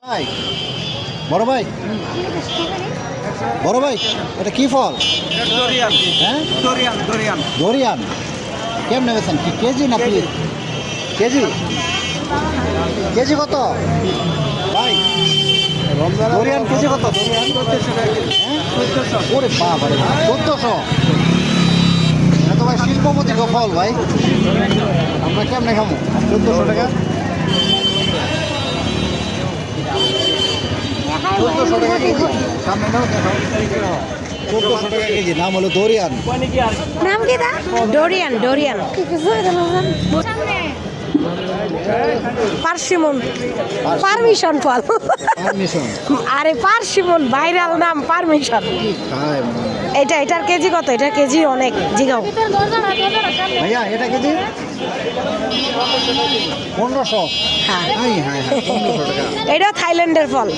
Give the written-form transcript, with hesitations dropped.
ভাই বড় ভাই বড় ভাই এটা কি ফল? হ্যাঁ দরিয়ান কেমন নেবেছেন? কি কেজি না পিস? কেজি কেজি কত ভাই? দরিয়ান কেজি কত? দরিয়ান হ্যাঁ ওরে বাবা রে 1400। এটা তো ভাই শিল্পপতি ফল ভাই, আমরা কেমনে খাবো 1400 টাকা? 1400 টাকা কেজি। সামনে নাও দেখো 1400 টাকা কেজি। নাম হলো দরিয়ান। নাম কি দা? ডোরিয়ান ডোরিয়ান পার্সিমন পারমিশন ফল। পারমিশন আরে পার্সিমন ভাইরাল নাম পারমিশন। খায় এটার কেজি কত? এটার কেজি অনেক জিগাও। ভাইয়া এটা কেজি 1500। হ্যাঁ হ্যাঁ হ্যাঁ 1500 টাকা। এটা থাইল্যান্ডের ফল।